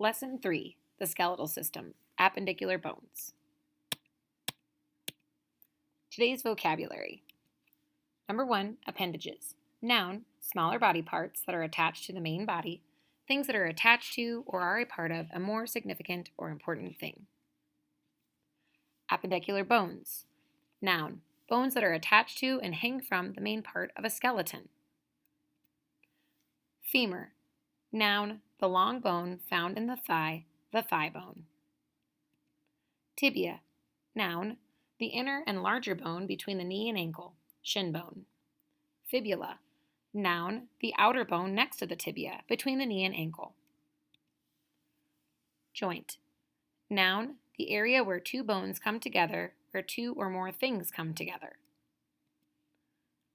Lesson 3, the skeletal system, Appendicular Bones. Today's vocabulary. Number 1, appendages. Noun, smaller body parts that are attached to the main body, things that are attached to or are a part of a more significant or important thing. Appendicular bones. Noun, bones that are attached to and hang from the main part of a skeleton. Femur. Noun, the long bone found in the thigh bone. Tibia. Noun, the inner and larger bone between the knee and ankle, shin bone. Fibula. Noun, the outer bone next to the tibia, between the knee and ankle. Joint. Noun, the area where two bones come together, where two or more things come together.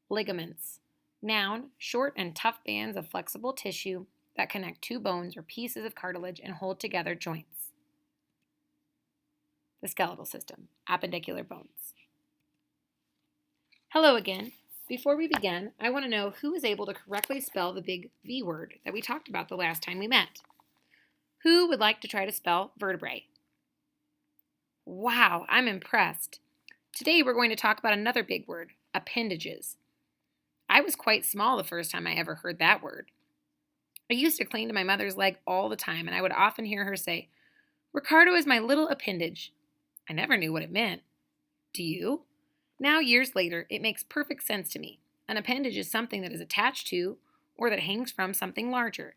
Ligaments. Noun, short and tough bands of flexible tissue that connect two bones or pieces of cartilage and hold together joints. The skeletal system, appendicular bones. Hello again. Before we begin, I want to know who is able to correctly spell the big V word that we talked about the last time we met. Who would like to try to spell vertebrae? Wow, I'm impressed. Today we're going to talk about another big word, appendages. I was quite small the first time I ever heard that word. I used to cling to my mother's leg all the time, and I would often hear her say, "Ricardo is my little appendage." I never knew what it meant. Do you? Now, years later, it makes perfect sense to me. An appendage is something that is attached to or that hangs from something larger.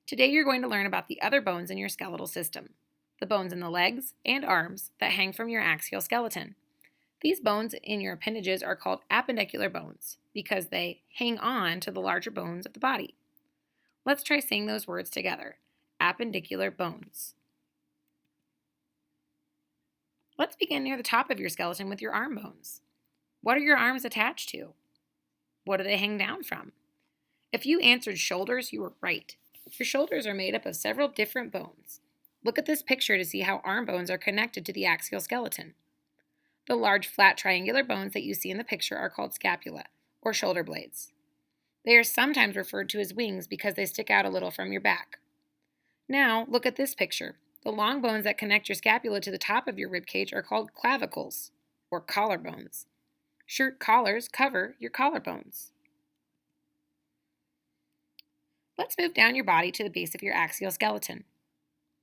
Today, you're going to learn about the other bones in your skeletal system, the bones in the legs and arms that hang from your axial skeleton. These bones in your appendages are called appendicular bones because they hang on to the larger bones of the body. Let's try saying those words together. Appendicular bones. Let's begin near the top of your skeleton with your arm bones. What are your arms attached to? What do they hang down from? If you answered shoulders, you were right. Your shoulders are made up of several different bones. Look at this picture to see how arm bones are connected to the axial skeleton. The large flat triangular bones that you see in the picture are called scapula, or shoulder blades. They are sometimes referred to as wings because they stick out a little from your back. Now, look at this picture. The long bones that connect your scapula to the top of your rib cage are called clavicles, or collarbones. Shirt collars cover your collarbones. Let's move down your body to the base of your axial skeleton.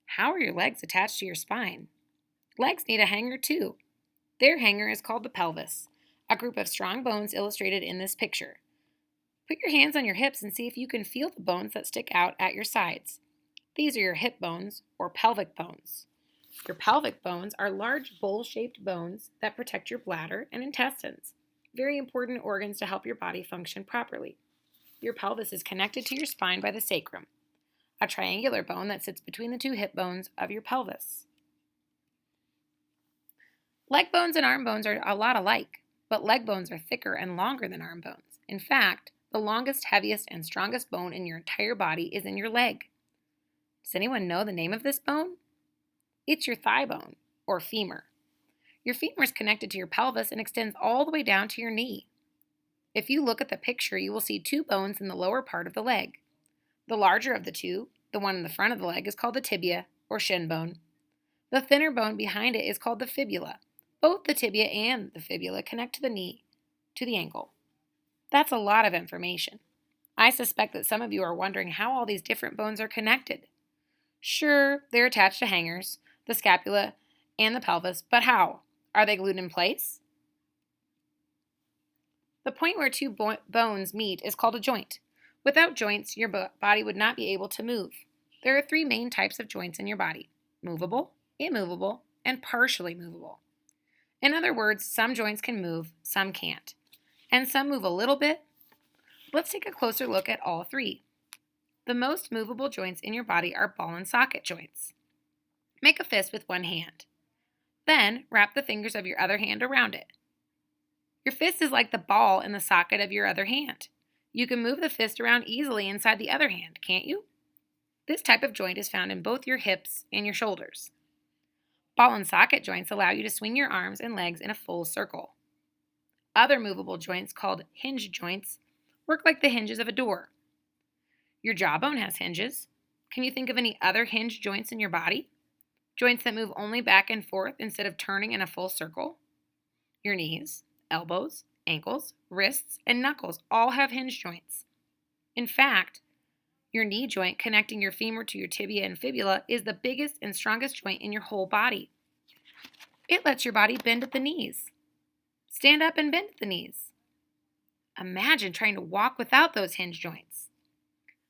How are your legs attached to your spine? Legs need a hanger too. Their hanger is called the pelvis, a group of strong bones illustrated in this picture. Put your hands on your hips and see if you can feel the bones that stick out at your sides. These are your hip bones, or pelvic bones. Your pelvic bones are large bowl-shaped bones that protect your bladder and intestines, very important organs to help your body function properly. Your pelvis is connected to your spine by the sacrum, a triangular bone that sits between the two hip bones of your pelvis. Leg bones and arm bones are a lot alike, but leg bones are thicker and longer than arm bones. In fact, the longest, heaviest, and strongest bone in your entire body is in your leg. Does anyone know the name of this bone? It's your thigh bone, or femur. Your femur is connected to your pelvis and extends all the way down to your knee. If you look at the picture, you will see two bones in the lower part of the leg. The larger of the two, the one in the front of the leg, is called the tibia, or shin bone. The thinner bone behind it is called the fibula. Both the tibia and the fibula connect to the knee, to the ankle. That's a lot of information. I suspect that some of you are wondering how all these different bones are connected. Sure, they're attached to hangers, the scapula, and the pelvis, but how? Are they glued in place? The point where two bones meet is called a joint. Without joints, your body would not be able to move. There are three main types of joints in your body: movable, immovable, and partially movable. In other words, some joints can move, some can't. And some move a little bit. Let's take a closer look at all three. The most movable joints in your body are ball and socket joints. Make a fist with one hand. Then wrap the fingers of your other hand around it. Your fist is like the ball in the socket of your other hand. You can move the fist around easily inside the other hand, can't you? This type of joint is found in both your hips and your shoulders. Ball and socket joints allow you to swing your arms and legs in a full circle. Other movable joints, called hinge joints, work like the hinges of a door. Your jawbone has hinges. Can you think of any other hinge joints in your body? Joints that move only back and forth instead of turning in a full circle? Your knees, elbows, ankles, wrists, and knuckles all have hinge joints. In fact, your knee joint connecting your femur to your tibia and fibula is the biggest and strongest joint in your whole body. It lets your body bend at the knees. Stand up and bend at the knees. Imagine trying to walk without those hinge joints.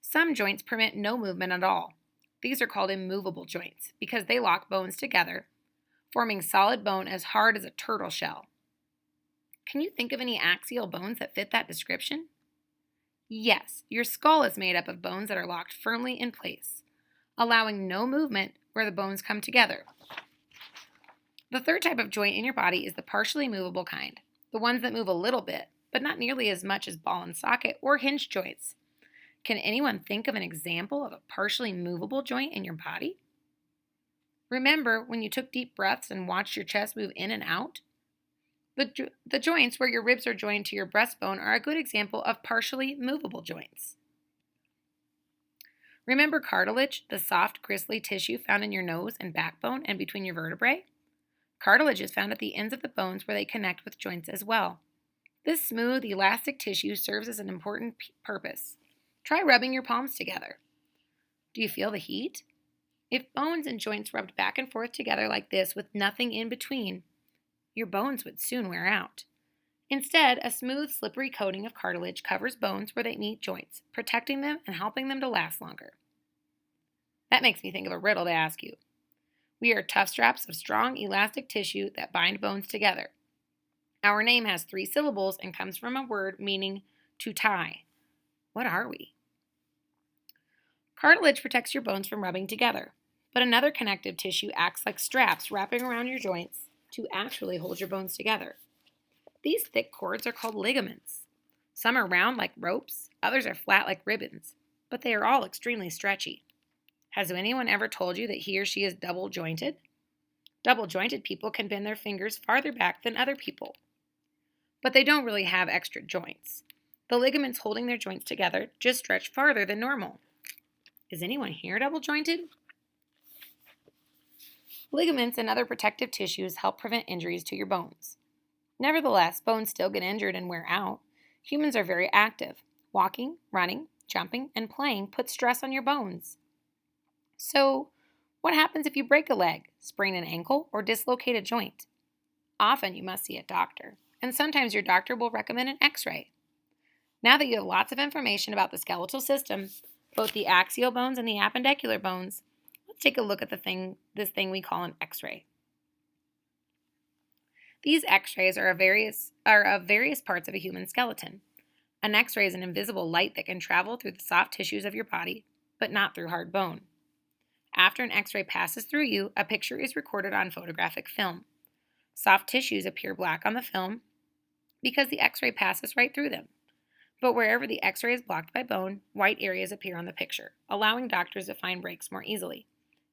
Some joints permit no movement at all. These are called immovable joints because they lock bones together, forming solid bone as hard as a turtle shell. Can you think of any axial bones that fit that description? Yes, your skull is made up of bones that are locked firmly in place, allowing no movement where the bones come together. The third type of joint in your body is the partially movable kind, the ones that move a little bit, but not nearly as much as ball and socket or hinge joints. Can anyone think of an example of a partially movable joint in your body? Remember when you took deep breaths and watched your chest move in and out? The joints where your ribs are joined to your breastbone are a good example of partially movable joints. Remember cartilage, the soft, gristly tissue found in your nose and backbone and between your vertebrae? Cartilage is found at the ends of the bones where they connect with joints as well. This smooth, elastic tissue serves as an important purpose. Try rubbing your palms together. Do you feel the heat? If bones and joints rubbed back and forth together like this with nothing in between, your bones would soon wear out. Instead, a smooth, slippery coating of cartilage covers bones where they meet joints, protecting them and helping them to last longer. That makes me think of a riddle to ask you. We are tough straps of strong, elastic tissue that bind bones together. Our name has 3 syllables and comes from a word meaning to tie. What are we? Cartilage protects your bones from rubbing together, but another connective tissue acts like straps wrapping around your joints to actually hold your bones together. These thick cords are called ligaments. Some are round like ropes, others are flat like ribbons, but they are all extremely stretchy. Has anyone ever told you that he or she is double jointed? Double jointed people can bend their fingers farther back than other people, but they don't really have extra joints. The ligaments holding their joints together just stretch farther than normal. Is anyone here double jointed? Ligaments and other protective tissues help prevent injuries to your bones. Nevertheless, bones still get injured and wear out. Humans are very active. Walking, running, jumping, and playing puts stress on your bones. So, what happens if you break a leg, sprain an ankle, or dislocate a joint? Often you must see a doctor, and sometimes your doctor will recommend an x-ray. Now that you have lots of information about the skeletal system, both the axial bones and the appendicular bones, let's take a look at this thing we call an x-ray. These x-rays are of various parts of a human skeleton. An x-ray is an invisible light that can travel through the soft tissues of your body, but not through hard bone. After an x-ray passes through you, a picture is recorded on photographic film. Soft tissues appear black on the film because the x-ray passes right through them. But wherever the x-ray is blocked by bone, white areas appear on the picture, allowing doctors to find breaks more easily.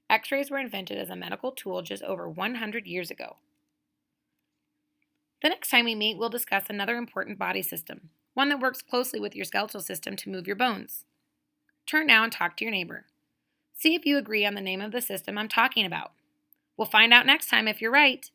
X-rays were invented as a medical tool just over 100 years ago. The next time we meet, we'll discuss another important body system, one that works closely with your skeletal system to move your bones. Turn now and talk to your neighbor. See if you agree on the name of the system I'm talking about. We'll find out next time if you're right.